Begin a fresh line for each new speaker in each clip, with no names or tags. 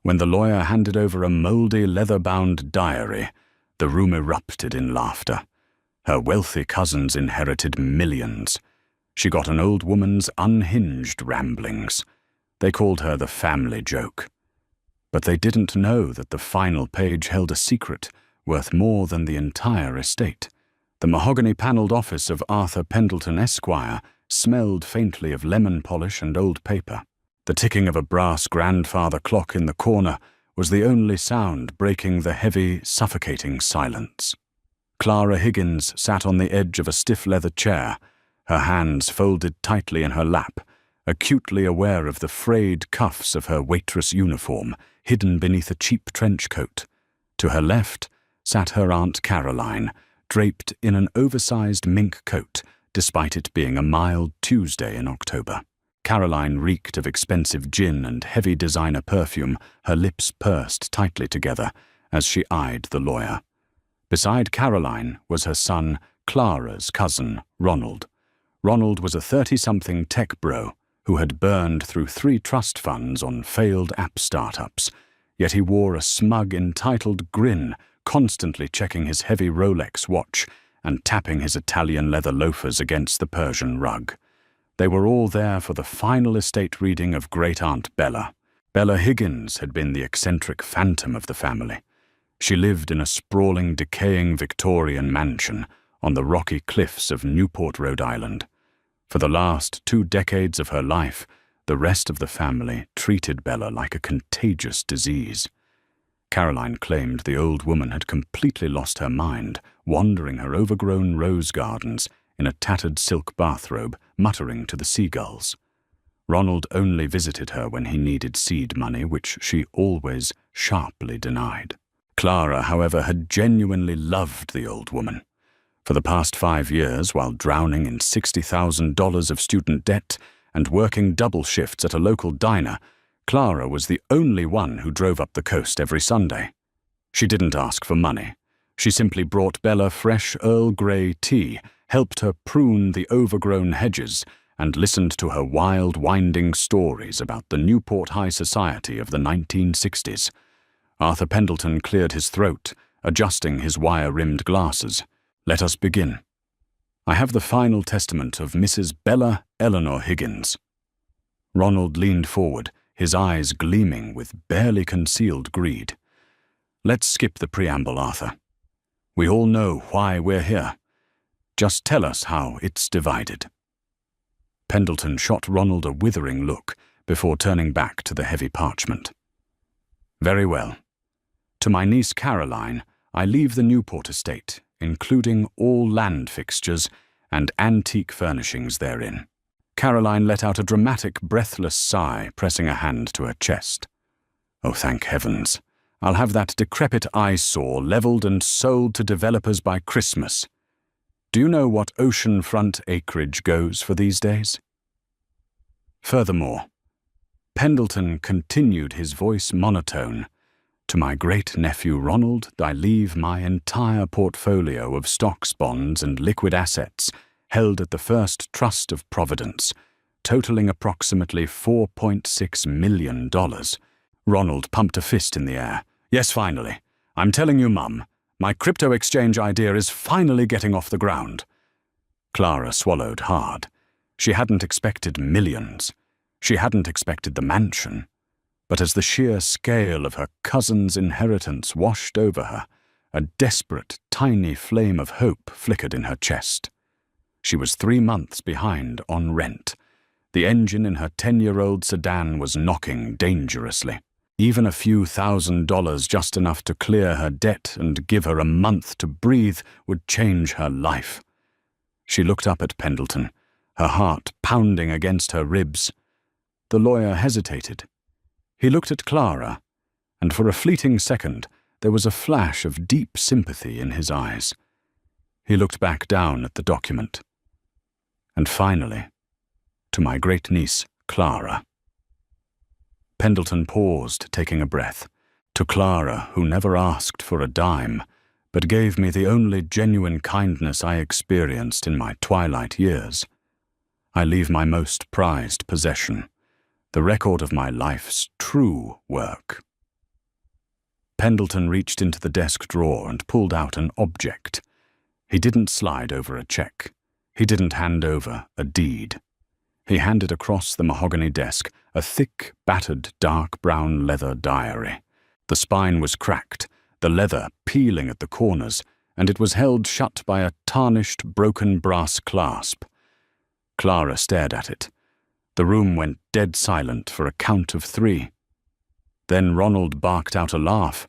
When the lawyer handed over a moldy, leather-bound diary, the room erupted in laughter. Her wealthy cousins inherited millions. She got an old woman's unhinged ramblings. They called her the family joke. But they didn't know that the final page held a secret worth more than the entire estate. The mahogany-panelled office of Arthur Pendleton, Esquire, smelled faintly of lemon polish and old paper. The ticking of a brass grandfather clock in the corner was the only sound breaking the heavy, suffocating silence. Clara Higgins sat on the edge of a stiff leather chair, her hands folded tightly in her lap, acutely aware of the frayed cuffs of her waitress uniform hidden beneath a cheap trench coat. To her left sat her Aunt Caroline, draped in an oversized mink coat, despite it being a mild Tuesday in October. Caroline reeked of expensive gin and heavy designer perfume, her lips pursed tightly together as she eyed the lawyer. Beside Caroline was her son, Clara's cousin, Ronald. Ronald was a 30-something tech bro who had burned through 3 trust funds on failed app startups, yet he wore a smug, entitled grin, constantly checking his heavy Rolex watch and tapping his Italian leather loafers against the Persian rug. They were all there for the final estate reading of great-aunt Bella. Bella Higgins had been the eccentric phantom of the family. She lived in a sprawling, decaying Victorian mansion on the rocky cliffs of Newport, Rhode Island. For the last 2 decades of her life, the rest of the family treated Bella like a contagious disease. Caroline claimed the old woman had completely lost her mind, wandering her overgrown rose gardens in a tattered silk bathrobe, muttering to the seagulls. Ronald only visited her when he needed seed money, which she always sharply denied. Clara, however, had genuinely loved the old woman. For the past 5 years, while drowning in $60,000 of student debt and working double shifts at a local diner, Clara was the only one who drove up the coast every Sunday. She didn't ask for money. She simply brought Bella fresh Earl Grey tea, helped her prune the overgrown hedges, and listened to her wild, winding stories about the Newport high society of the 1960s. Arthur Pendleton cleared his throat, adjusting his wire-rimmed glasses. "Let us begin. I have the final testament of Mrs. Bella Eleanor Higgins." Ronald leaned forward, his eyes gleaming with barely concealed greed. "Let's skip the preamble, Arthur. We all know why we're here. Just tell us how it's divided." Pendleton shot Ronald a withering look before turning back to the heavy parchment. "Very well. To my niece Caroline, I leave the Newport estate, including all land fixtures and antique furnishings therein." Caroline let out a dramatic, breathless sigh, pressing a hand to her chest. "Oh, thank heavens. I'll have that decrepit eyesore leveled and sold to developers by Christmas. Do you know what oceanfront acreage goes for these days?" Furthermore, Pendleton continued, his voice monotone, "To my great-nephew Ronald, I leave my entire portfolio of stocks, bonds, and liquid assets held at the First Trust of Providence, totaling approximately $4.6 million. Ronald pumped a fist in the air. "Yes, finally. I'm telling you, Mum, my crypto exchange idea is finally getting off the ground." Clara swallowed hard. She hadn't expected millions. She hadn't expected the mansion. But as the sheer scale of her cousin's inheritance washed over her, a desperate, tiny flame of hope flickered in her chest. She was 3 months behind on rent. The engine in her 10-year-old sedan was knocking dangerously. Even a few $1,000s, just enough to clear her debt and give her a month to breathe, would change her life. She looked up at Pendleton, her heart pounding against her ribs. The lawyer hesitated. He looked at Clara, and for a fleeting second there was a flash of deep sympathy in his eyes. He looked back down at the document. And finally, to my great-niece, Clara. Pendleton paused, taking a breath. To Clara, who never asked for a dime, but gave me the only genuine kindness I experienced in my twilight years, I leave my most prized possession, the record of my life's true work. Pendleton reached into the desk drawer and pulled out an object. He didn't slide over a check. He didn't hand over a deed. He handed across the mahogany desk a thick, battered, dark brown leather diary. The spine was cracked, the leather peeling at the corners, and it was held shut by a tarnished, broken brass clasp. Clara stared at it. The room went dead silent for a count of 3. Then Ronald barked out a laugh.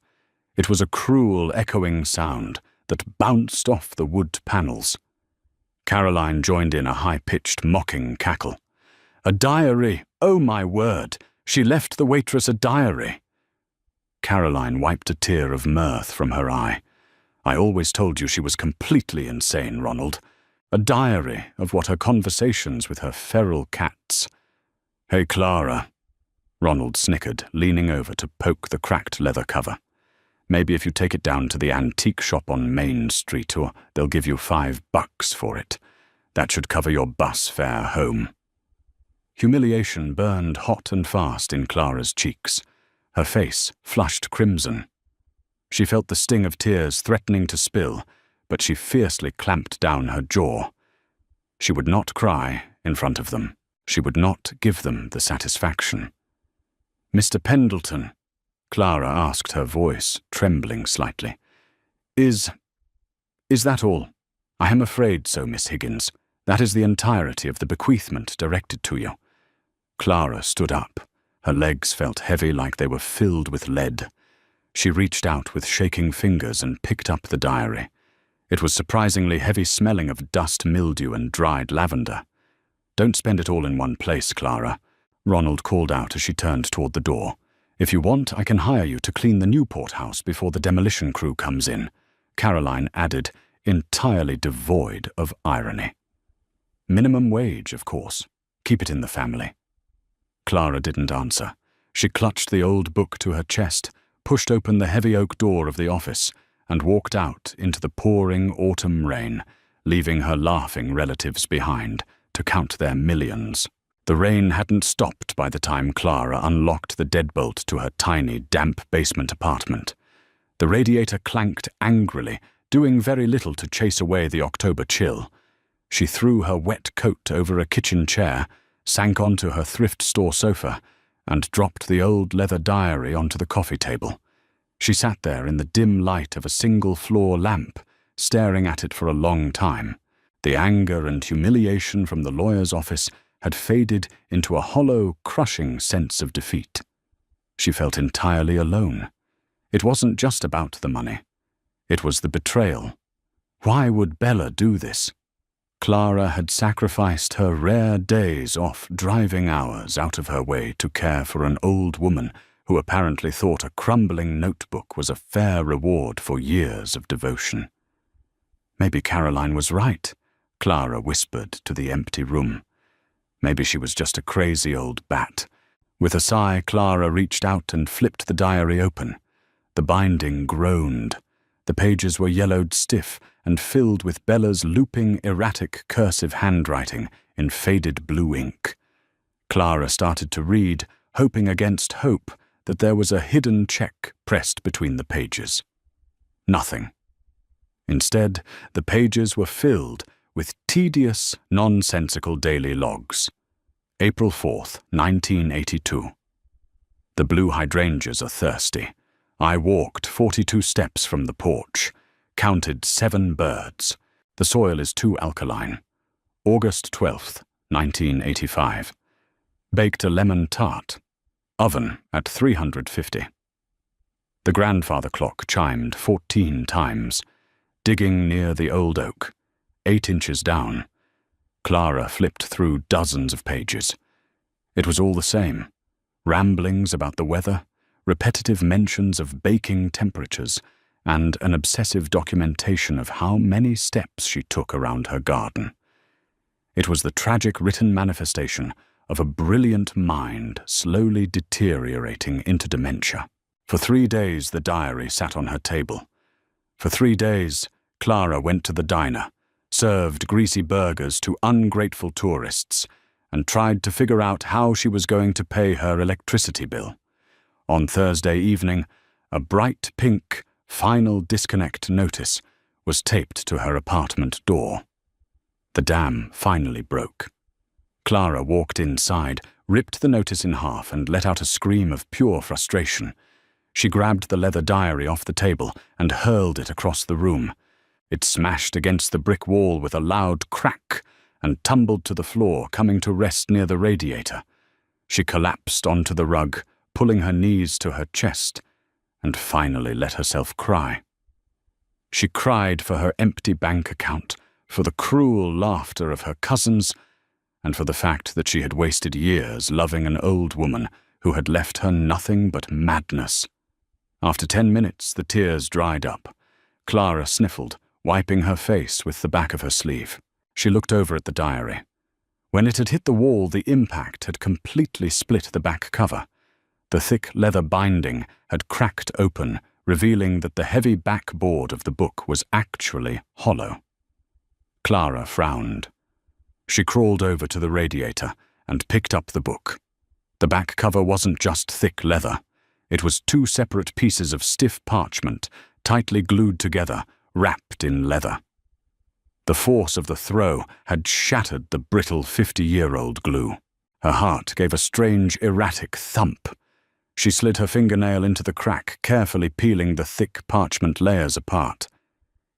It was a cruel, echoing sound that bounced off the wood panels. Caroline joined in a high-pitched, mocking cackle. "A diary! Oh, my word! She left the waitress a diary!" Caroline wiped a tear of mirth from her eye. "I always told you she was completely insane, Ronald. A diary of what her conversations with her feral cats." "Hey, Clara," Ronald snickered, leaning over to poke the cracked leather cover. "Maybe if you take it down to the antique shop on Main Street, or they'll give you $5 for it. That should cover your bus fare home." Humiliation burned hot and fast in Clara's cheeks. Her face flushed crimson. She felt the sting of tears threatening to spill, but she fiercely clamped down her jaw. She would not cry in front of them. She would not give them the satisfaction. "Mr. Pendleton," Clara asked, her voice trembling slightly. Is that all?" "I am afraid so, Miss Higgins. That is the entirety of the bequeathment directed to you." Clara stood up. Her legs felt heavy, like they were filled with lead. She reached out with shaking fingers and picked up the diary. It was surprisingly heavy, smelling of dust, mildew, and dried lavender. "Don't spend it all in one place, Clara," Ronald called out as she turned toward the door. "If you want, I can hire you to clean the Newport house before the demolition crew comes in," Caroline added, entirely devoid of irony. "Minimum wage, of course. Keep it in the family." Clara didn't answer. She clutched the old book to her chest, pushed open the heavy oak door of the office, and walked out into the pouring autumn rain, leaving her laughing relatives behind to count their millions. The rain hadn't stopped by the time Clara unlocked the deadbolt to her tiny, damp basement apartment. The radiator clanked angrily, doing very little to chase away the October chill. She threw her wet coat over a kitchen chair, sank onto her thrift store sofa, and dropped the old leather diary onto the coffee table. She sat there in the dim light of a single-floor lamp, staring at it for a long time. The anger and humiliation from the lawyer's office had faded into a hollow, crushing sense of defeat. She felt entirely alone. It wasn't just about the money. It was the betrayal. Why would Bella do this? Clara had sacrificed her rare days off driving hours out of her way to care for an old woman who apparently thought a crumbling notebook was a fair reward for years of devotion. Maybe Caroline was right, Clara whispered to the empty room. Maybe she was just a crazy old bat. With a sigh, Clara reached out and flipped the diary open. The binding groaned. The pages were yellowed stiff and filled with Bella's looping, erratic, cursive handwriting in faded blue ink. Clara started to read, hoping against hope that there was a hidden check pressed between the pages. Nothing. Instead, the pages were filled with tedious, nonsensical daily logs. April 4th, 1982. The blue hydrangeas are thirsty. I walked 42 steps from the porch, counted 7 birds. The soil is too alkaline. August 12th, 1985. Baked a lemon tart. Oven at 350. The grandfather clock chimed 14 times. Digging near the old oak. 8 inches down. Clara flipped through dozens of pages. It was all the same. Ramblings about the weather, repetitive mentions of baking temperatures, and an obsessive documentation of how many steps she took around her garden. It was the tragic written manifestation of a brilliant mind slowly deteriorating into dementia. For 3 days the diary sat on her table. For 3 days, Clara went to the diner, served greasy burgers to ungrateful tourists, and tried to figure out how she was going to pay her electricity bill. On Thursday evening, a bright pink final disconnect notice was taped to her apartment door. The dam finally broke. Clara walked inside, ripped the notice in half, and let out a scream of pure frustration. She grabbed the leather diary off the table and hurled it across the room. It smashed against the brick wall with a loud crack and tumbled to the floor, coming to rest near the radiator. She collapsed onto the rug, pulling her knees to her chest, and finally let herself cry. She cried for her empty bank account, for the cruel laughter of her cousins, and for the fact that she had wasted years loving an old woman who had left her nothing but madness. After 10 minutes, the tears dried up. Clara sniffled, wiping her face with the back of her sleeve. She looked over at the diary. When it had hit the wall, the impact had completely split the back cover. The thick leather binding had cracked open, revealing that the heavy backboard of the book was actually hollow. Clara frowned. She crawled over to the radiator and picked up the book. The back cover wasn't just thick leather. It was 2 separate pieces of stiff parchment, tightly glued together, wrapped in leather. The force of the throw had shattered the brittle 50-year-old glue. Her heart gave a strange, erratic thump. She slid her fingernail into the crack, carefully peeling the thick parchment layers apart.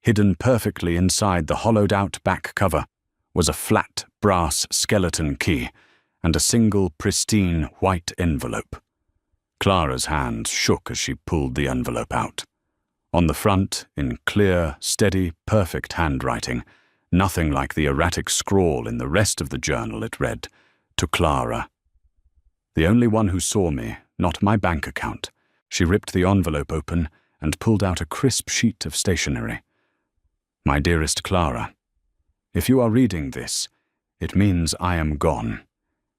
Hidden perfectly inside the hollowed-out back cover was a flat brass skeleton key and a single pristine white envelope. Clara's hands shook as she pulled the envelope out. On the front, in clear, steady, perfect handwriting, nothing like the erratic scrawl in the rest of the journal, it read, "To Clara. The only one who saw me, not my bank account." She ripped the envelope open and pulled out a crisp sheet of stationery. "My dearest Clara, if you are reading this, it means I am gone,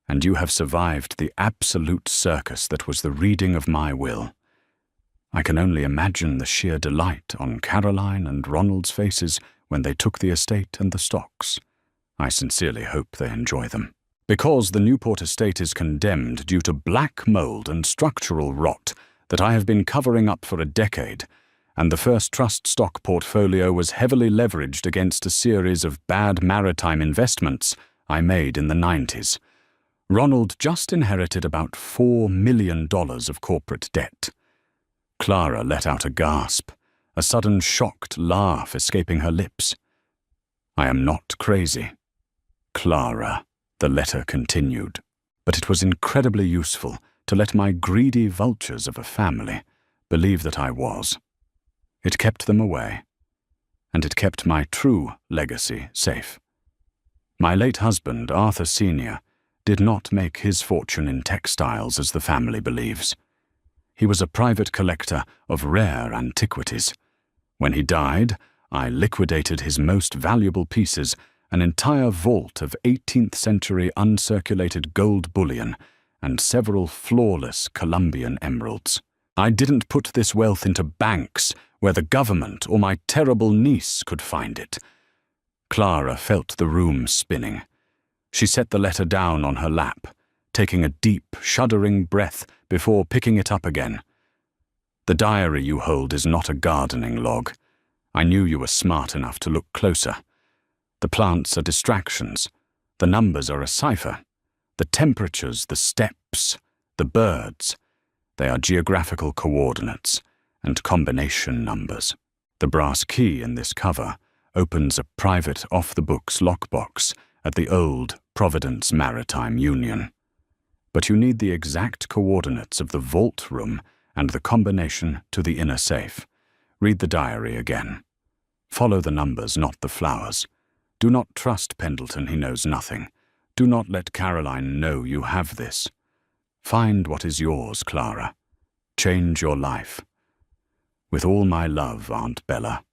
and you have survived the absolute circus that was the reading of my will. I can only imagine the sheer delight on Caroline and Ronald's faces when they took the estate and the stocks. I sincerely hope they enjoy them. Because the Newport estate is condemned due to black mold and structural rot that I have been covering up for a decade, and the First Trust stock portfolio was heavily leveraged against a series of bad maritime investments I made in the 90s. Ronald just inherited about $4 million of corporate debt." Clara let out a gasp, a sudden shocked laugh escaping her lips. "I am not crazy, Clara," the letter continued, "but it was incredibly useful to let my greedy vultures of a family believe that I was. It kept them away, and it kept my true legacy safe. My late husband, Arthur Sr., did not make his fortune in textiles as the family believes. He was a private collector of rare antiquities. When he died, I liquidated his most valuable pieces, an entire vault of 18th century uncirculated gold bullion and several flawless Colombian emeralds. I didn't put this wealth into banks where the government or my terrible niece could find it." Clara felt the room spinning. She set the letter down on her lap, taking a deep, shuddering breath before picking it up again. "The diary you hold is not a gardening log. I knew you were smart enough to look closer. The plants are distractions. The numbers are a cipher. The temperatures, the steps, the birds. They are geographical coordinates and combination numbers. The brass key in this cover opens a private off-the-books lockbox at the old Providence Maritime Union. But you need the exact coordinates of the vault room and the combination to the inner safe. Read the diary again. Follow the numbers, not the flowers. Do not trust Pendleton, he knows nothing. Do not let Caroline know you have this. Find what is yours, Clara. Change your life. With all my love, Aunt Bella."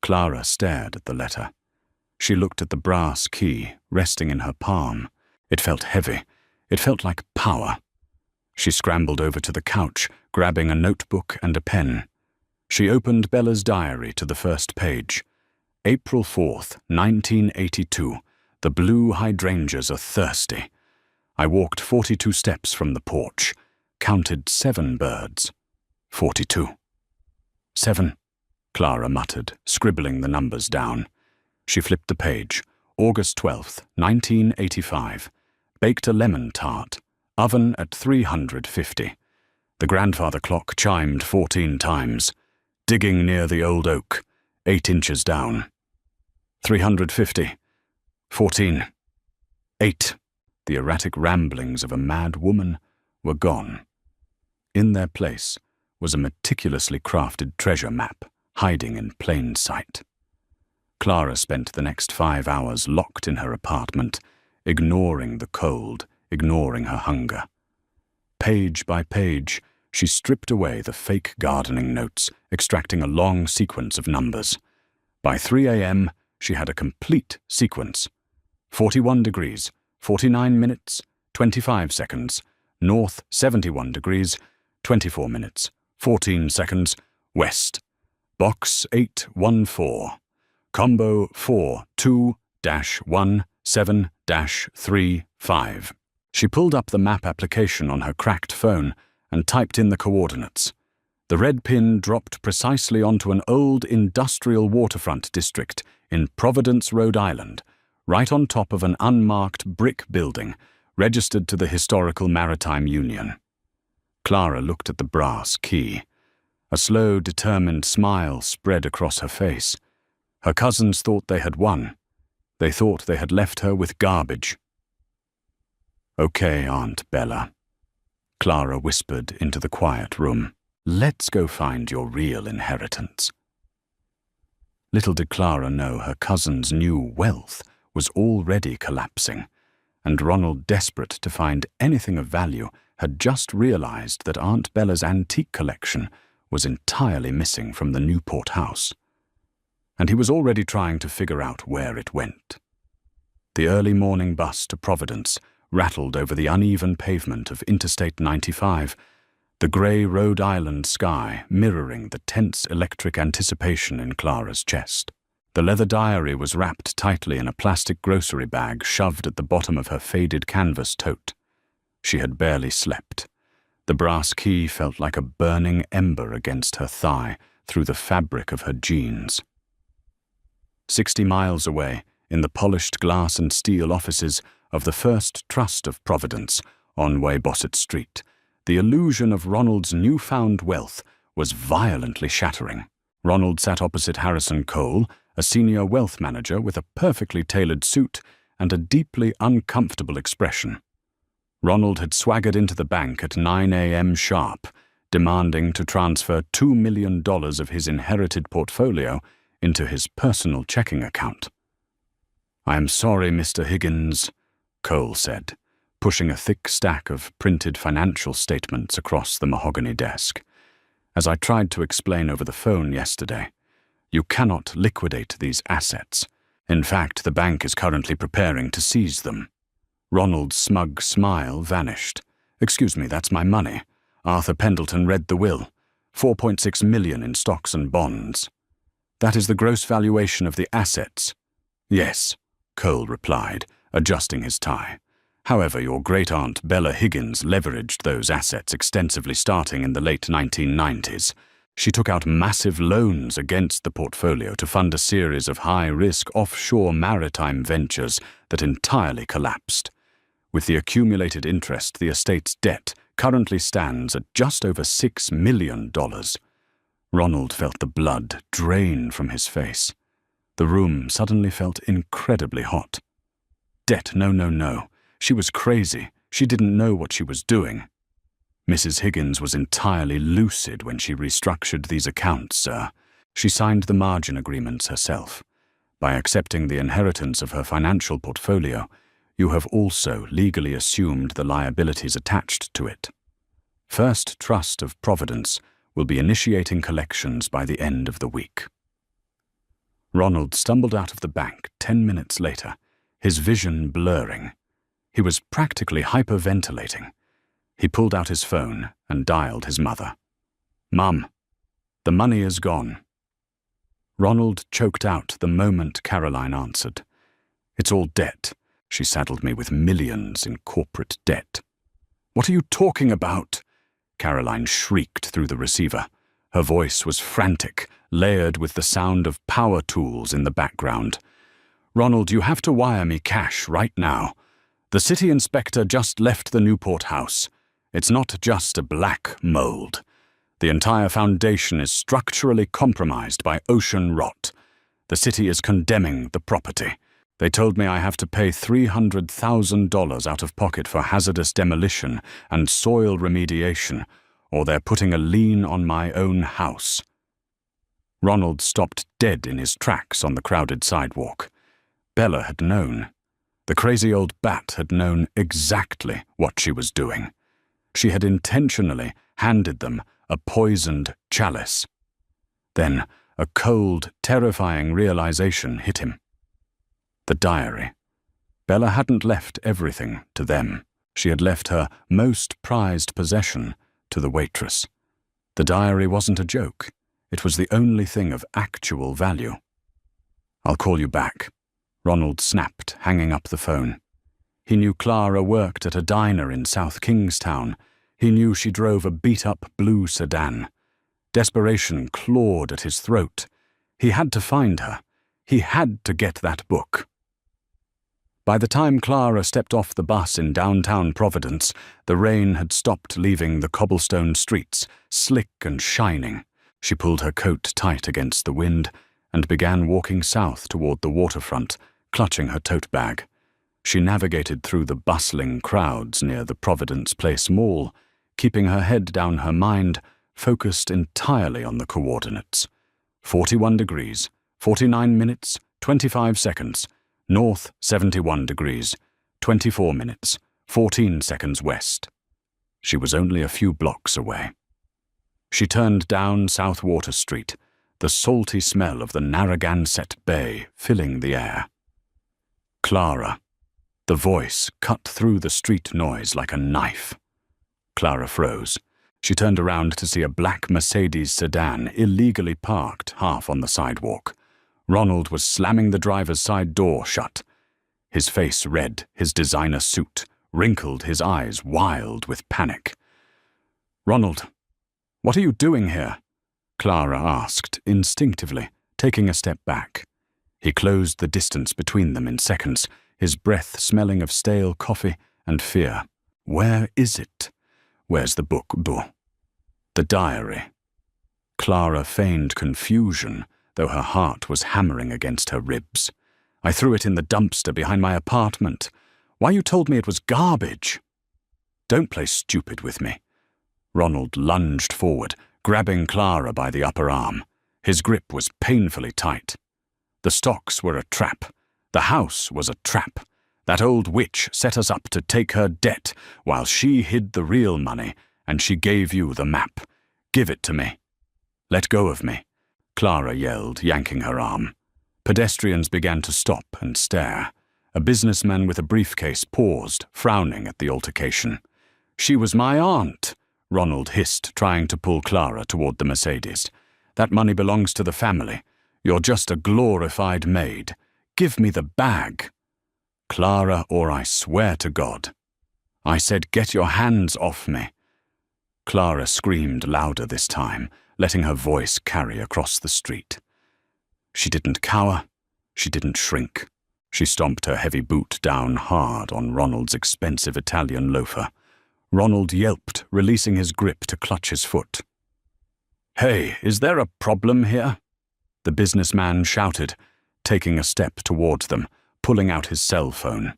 Clara stared at the letter. She looked at the brass key resting in her palm. It felt heavy. It felt like power. She scrambled over to the couch, grabbing a notebook and a pen. She opened Bella's diary to the first page. April 4th, 1982. The blue hydrangeas are thirsty. I walked 42 steps from the porch, counted 7 birds. 42. 7, Clara muttered, scribbling the numbers down. She flipped the page. August 12th, 1985. Baked a lemon tart. Oven at 350. The grandfather clock chimed 14 times. Digging near the old oak, 8 inches down. 350. 14. 8. The erratic ramblings of a mad woman were gone. In their place was a meticulously crafted treasure map, hiding in plain sight. Clara spent the next 5 hours locked in her apartment, ignoring the cold, ignoring her hunger. Page by page, she stripped away the fake gardening notes, extracting a long sequence of numbers. By 3 a.m., she had a complete sequence. 41 degrees, 49 minutes, 25 seconds. North, 71 degrees, 24 minutes, 14 seconds. West. Box 814. Combo 42-17-35. She pulled up the map application on her cracked phone and typed in the coordinates. The red pin dropped precisely onto an old industrial waterfront district in Providence, Rhode Island, right on top of an unmarked brick building registered to the Historical Maritime Union. Clara looked at the brass key. A slow, determined smile spread across her face. Her cousins thought they had won. They thought they had left her with garbage. "Okay, Aunt Bella," Clara whispered into the quiet room. "Let's go find your real inheritance." Little did Clara know her cousin's new wealth was already collapsing, and Ronald, desperate to find anything of value, had just realized that Aunt Bella's antique collection was entirely missing from the Newport house. And he was already trying to figure out where it went. The early morning bus to Providence rattled over the uneven pavement of Interstate 95, the grey Rhode Island sky mirroring the tense electric anticipation in Clara's chest. The leather diary was wrapped tightly in a plastic grocery bag shoved at the bottom of her faded canvas tote. She had barely slept. The brass key felt like a burning ember against her thigh through the fabric of her jeans. 60 miles away, in the polished glass and steel offices of the First Trust of Providence on Weybosset Street, the illusion of Ronald's newfound wealth was violently shattering. Ronald sat opposite Harrison Cole, a senior wealth manager with a perfectly tailored suit and a deeply uncomfortable expression. Ronald had swaggered into the bank at 9 a.m. sharp, demanding to transfer $2 million of his inherited portfolio into his personal checking account. "I am sorry, Mr. Higgins," Cole said, pushing a thick stack of printed financial statements across the mahogany desk. "As I tried to explain over the phone yesterday, you cannot liquidate these assets. In fact, the bank is currently preparing to seize them." Ronald's smug smile vanished. "Excuse me, that's my money. Arthur Pendleton read the will. $4.6 million in stocks and bonds." "That is the gross valuation of the assets." "Yes," Cole replied, adjusting his tie. "However, your great-aunt Bella Higgins leveraged those assets extensively starting in the late 1990s. She took out massive loans against the portfolio to fund a series of high-risk offshore maritime ventures that entirely collapsed. With the accumulated interest, the estate's debt currently stands at just over $6 million. Ronald felt the blood drain from his face. The room suddenly felt incredibly hot. "Debt, no. She was crazy. She didn't know what she was doing." "Mrs. Higgins was entirely lucid when she restructured these accounts, sir. She signed the margin agreements herself. By accepting the inheritance of her financial portfolio, you have also legally assumed the liabilities attached to it. First Trust of Providence will be initiating collections by the end of the week." Ronald stumbled out of the bank 10 minutes later, his vision blurring. He was practically hyperventilating. He pulled out his phone and dialed his mother. "Mum, the money is gone." Ronald choked out the moment Caroline answered. "It's all debt. She saddled me with millions in corporate debt." "What are you talking about?" Caroline shrieked through the receiver. Her voice was frantic, layered with the sound of power tools in the background. "Ronald, you have to wire me cash right now. The city inspector just left the Newport house. It's not just a black mold. The entire foundation is structurally compromised by ocean rot. The city is condemning the property. They told me I have to pay $300,000 out of pocket for hazardous demolition and soil remediation, or they're putting a lien on my own house." Ronald stopped dead in his tracks on the crowded sidewalk. Bella had known. The crazy old bat had known exactly what she was doing. She had intentionally handed them a poisoned chalice. Then a cold, terrifying realization hit him. The diary. Bella hadn't left everything to them. She had left her most prized possession to the waitress. The diary wasn't a joke. It was the only thing of actual value. "I'll call you back," Ronald snapped, hanging up the phone. He knew Clara worked at a diner in South Kingstown. He knew she drove a beat-up blue sedan. Desperation clawed at his throat. He had to find her. He had to get that book. By the time Clara stepped off the bus in downtown Providence, the rain had stopped leaving the cobblestone streets, slick and shining. She pulled her coat tight against the wind and began walking south toward the waterfront, clutching her tote bag. She navigated through the bustling crowds near the Providence Place Mall, keeping her head down, her mind focused entirely on the coordinates. 41 degrees, 49 minutes, 25 seconds. North 71 degrees, 24 minutes, 14 seconds west. She was only a few blocks away. She turned down South Water Street, the salty smell of the Narragansett Bay filling the air. Clara. The voice cut through the street noise like a knife. Clara froze. She turned around to see a black Mercedes sedan illegally parked half on the sidewalk. Ronald was slamming the driver's side door shut. His face red, his designer suit, wrinkled, his eyes wild with panic. "Ronald, what are you doing here?" Clara asked instinctively, taking a step back. He closed the distance between them in seconds, his breath smelling of stale coffee and fear. "Where is it? Where's the book, Boo?" "The diary." Clara feigned confusion, though her heart was hammering against her ribs. "I threw it in the dumpster behind my apartment. Why you told me it was garbage?" "Don't play stupid with me." Ronald lunged forward, grabbing Clara by the upper arm. His grip was painfully tight. The stocks were a trap. The house was a trap. That old witch set us up to take her debt while she hid the real money, and she gave you the map. Give it to me. Let go of me, Clara yelled, yanking her arm. Pedestrians began to stop and stare. A businessman with a briefcase paused, frowning at the altercation. "She was my aunt," Ronald hissed, trying to pull Clara toward the Mercedes. "That money belongs to the family. You're just a glorified maid. Give me the bag." "Clara, or I swear to God." "I said get your hands off me." Clara screamed louder this time, letting her voice carry across the street. She didn't cower. She didn't shrink. She stomped her heavy boot down hard on Ronald's expensive Italian loafer. Ronald yelped, releasing his grip to clutch his foot. "Hey, is there a problem here?" The businessman shouted, taking a step towards them, pulling out his cell phone.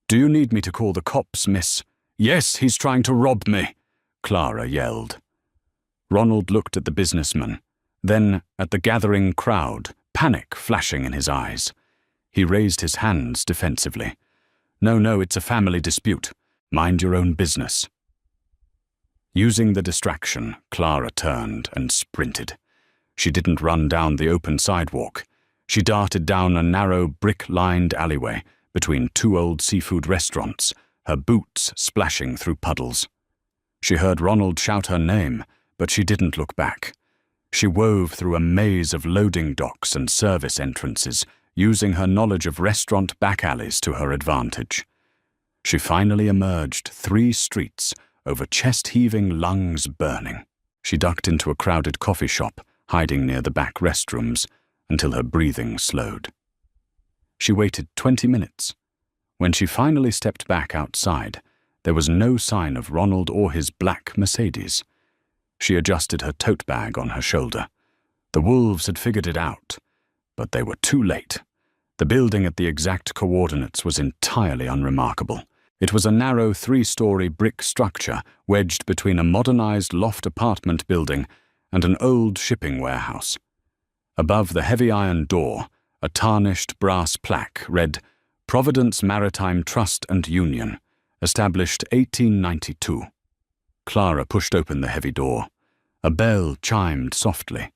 "Do you need me to call the cops, miss?" "Yes, he's trying to rob me," Clara yelled. Ronald looked at the businessman, then at the gathering crowd, panic flashing in his eyes. He raised his hands defensively. No, it's a family dispute. Mind your own business." Using the distraction, Clara turned and sprinted. She didn't run down the open sidewalk. She darted down a narrow, brick-lined alleyway between two old seafood restaurants, her boots splashing through puddles. She heard Ronald shout her name, but she didn't look back. She wove through a maze of loading docks and service entrances, using her knowledge of restaurant back alleys to her advantage. She finally emerged 3 streets over chest-heaving lungs burning. She ducked into a crowded coffee shop, hiding near the back restrooms, until her breathing slowed. She waited 20 minutes. When she finally stepped back outside, there was no sign of Ronald or his black Mercedes. She adjusted her tote bag on her shoulder. The wolves had figured it out, but they were too late. The building at the exact coordinates was entirely unremarkable. It was a narrow 3-story brick structure wedged between a modernized loft apartment building and an old shipping warehouse. Above the heavy iron door, a tarnished brass plaque read, "Providence Maritime Trust and Union, established 1892. Clara pushed open the heavy door. A bell chimed softly.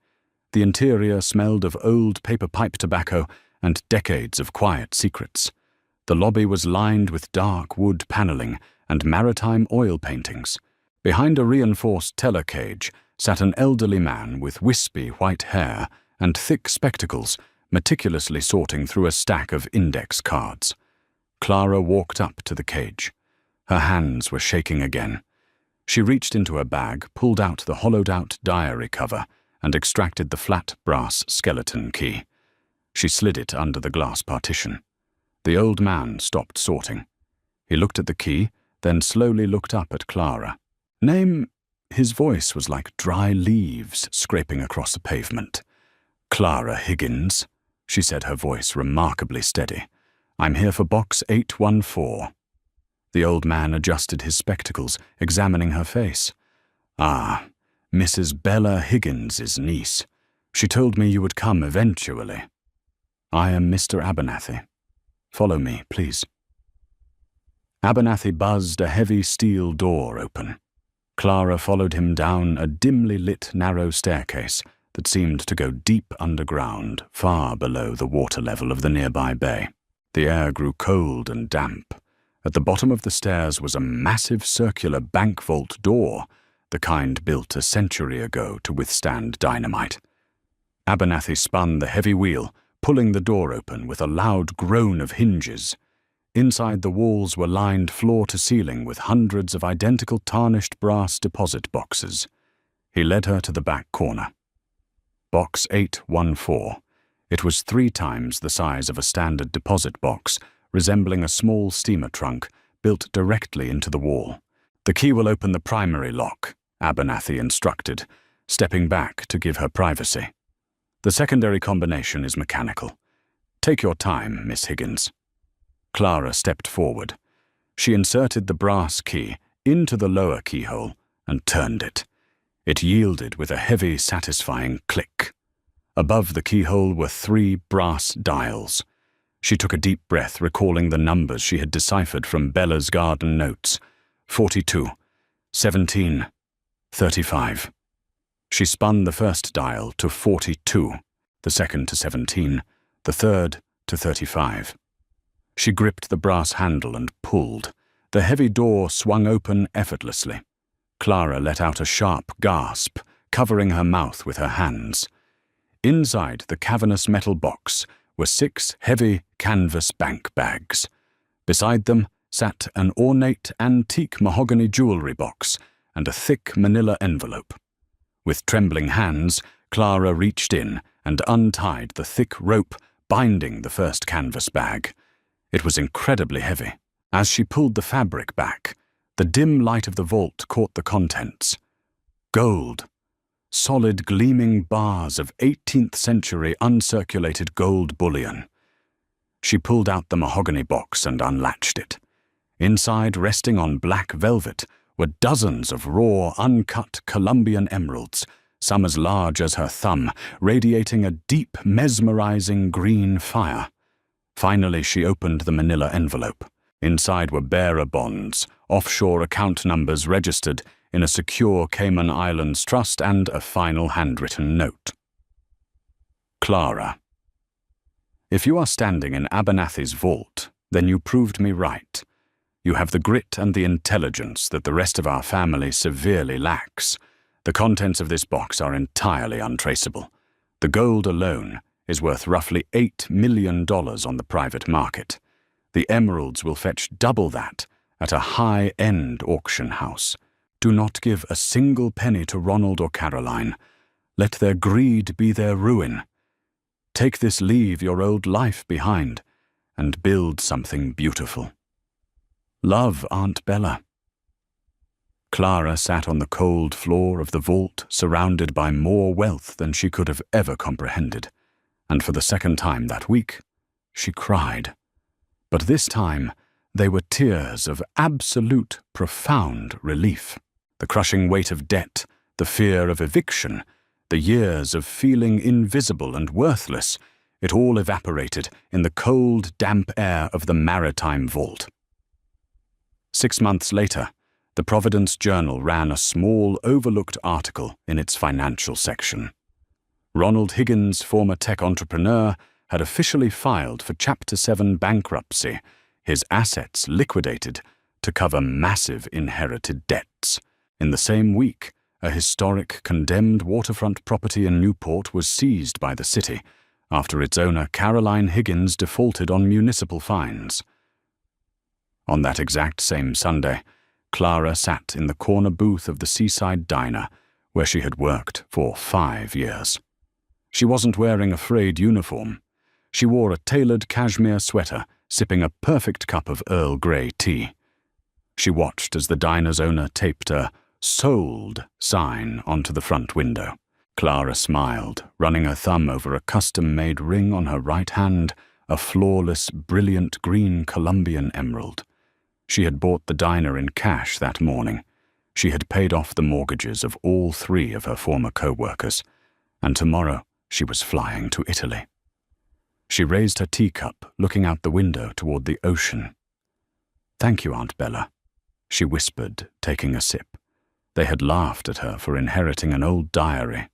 The interior smelled of old paper pipe tobacco and decades of quiet secrets. The lobby was lined with dark wood paneling and maritime oil paintings. Behind a reinforced teller cage sat an elderly man with wispy white hair and thick spectacles, meticulously sorting through a stack of index cards. Clara walked up to the cage. Her hands were shaking again. She reached into her bag, pulled out the hollowed-out diary cover, and extracted the flat brass skeleton key. She slid it under the glass partition. The old man stopped sorting. He looked at the key, then slowly looked up at Clara. "Name—" His voice was like dry leaves scraping across the pavement. "Clara Higgins," she said, her voice remarkably steady. "I'm here for box 814. The old man adjusted his spectacles, examining her face. "Ah, Mrs. Bella Higgins's niece. She told me you would come eventually. I am Mr. Abernathy. Follow me, please." Abernathy buzzed a heavy steel door open. Clara followed him down a dimly lit narrow staircase that seemed to go deep underground, far below the water level of the nearby bay. The air grew cold and damp. At the bottom of the stairs was a massive circular bank vault door, the kind built a century ago to withstand dynamite. Abernathy spun the heavy wheel, pulling the door open with a loud groan of hinges. Inside, the walls were lined floor to ceiling with hundreds of identical tarnished brass deposit boxes. He led her to the back corner. Box 814. It was 3 times the size of a standard deposit box, resembling a small steamer trunk built directly into the wall. "The key will open the primary lock," Abernathy instructed, stepping back to give her privacy. "The secondary combination is mechanical. Take your time, Miss Higgins." Clara stepped forward. She inserted the brass key into the lower keyhole and turned it. It yielded with a heavy, satisfying click. Above the keyhole were 3 brass dials. She took a deep breath, recalling the numbers she had deciphered from Bella's garden notes. 42, 17, 35. She spun the first dial to 42, the second to 17, the third to 35. She gripped the brass handle and pulled. The heavy door swung open effortlessly. Clara let out a sharp gasp, covering her mouth with her hands. Inside the cavernous metal box were 6 heavy canvas bank bags. Beside them sat an ornate antique mahogany jewelry box and a thick manila envelope. With trembling hands, Clara reached in and untied the thick rope binding the first canvas bag. It was incredibly heavy. As she pulled the fabric back, the dim light of the vault caught the contents. Gold. Solid gleaming bars of 18th century uncirculated gold bullion. She pulled out the mahogany box and unlatched it. Inside, resting on black velvet, were dozens of raw, uncut Colombian emeralds, some as large as her thumb, radiating a deep, mesmerizing green fire. Finally, she opened the manila envelope. Inside were bearer bonds, offshore account numbers registered in a secure Cayman Islands trust, and a final handwritten note. Clara. If you are standing in Abernathy's vault, then you proved me right. You have the grit and the intelligence that the rest of our family severely lacks. The contents of this box are entirely untraceable. The gold alone is worth roughly $8 million on the private market. The emeralds will fetch double that at a high-end auction house. Do not give a single penny to Ronald or Caroline. Let their greed be their ruin. Take this leave your old life behind and build something beautiful. Love, Aunt Bella. Clara sat on the cold floor of the vault, surrounded by more wealth than she could have ever comprehended, and for the second time that week, she cried. But this time, they were tears of absolute, profound relief. The crushing weight of debt, the fear of eviction, the years of feeling invisible and worthless, it all evaporated in the cold, damp air of the maritime vault. 6 months later, the Providence Journal ran a small, overlooked article in its financial section. Ronald Higgins, former tech entrepreneur, had officially filed for Chapter 7 bankruptcy, his assets liquidated to cover massive inherited debts. In the same week, a historic condemned waterfront property in Newport was seized by the city after its owner Caroline Higgins defaulted on municipal fines. On that exact same Sunday, Clara sat in the corner booth of the seaside diner where she had worked for 5 years. She wasn't wearing a frayed uniform. She wore a tailored cashmere sweater, sipping a perfect cup of Earl Grey tea. She watched as the diner's owner taped a "Sold" sign onto the front window. Clara smiled, running her thumb over a custom-made ring on her right hand, a flawless, brilliant green Colombian emerald. She had bought the diner in cash that morning. She had paid off the mortgages of all 3 of her former co-workers, and tomorrow she was flying to Italy. She raised her teacup, looking out the window toward the ocean. "Thank you, Aunt Bella," she whispered, taking a sip. They had laughed at her for inheriting an old diary,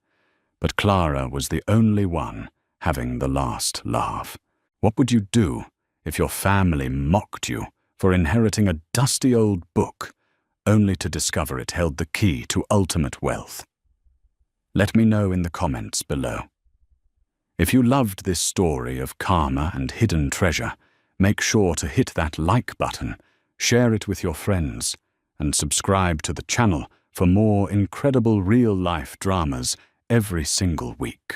but Clara was the only one having the last laugh. What would you do if your family mocked you for inheriting a dusty old book, only to discover it held the key to ultimate wealth? Let me know in the comments below. If you loved this story of karma and hidden treasure, make sure to hit that like button, share it with your friends, and subscribe to the channel for more incredible real-life dramas every single week.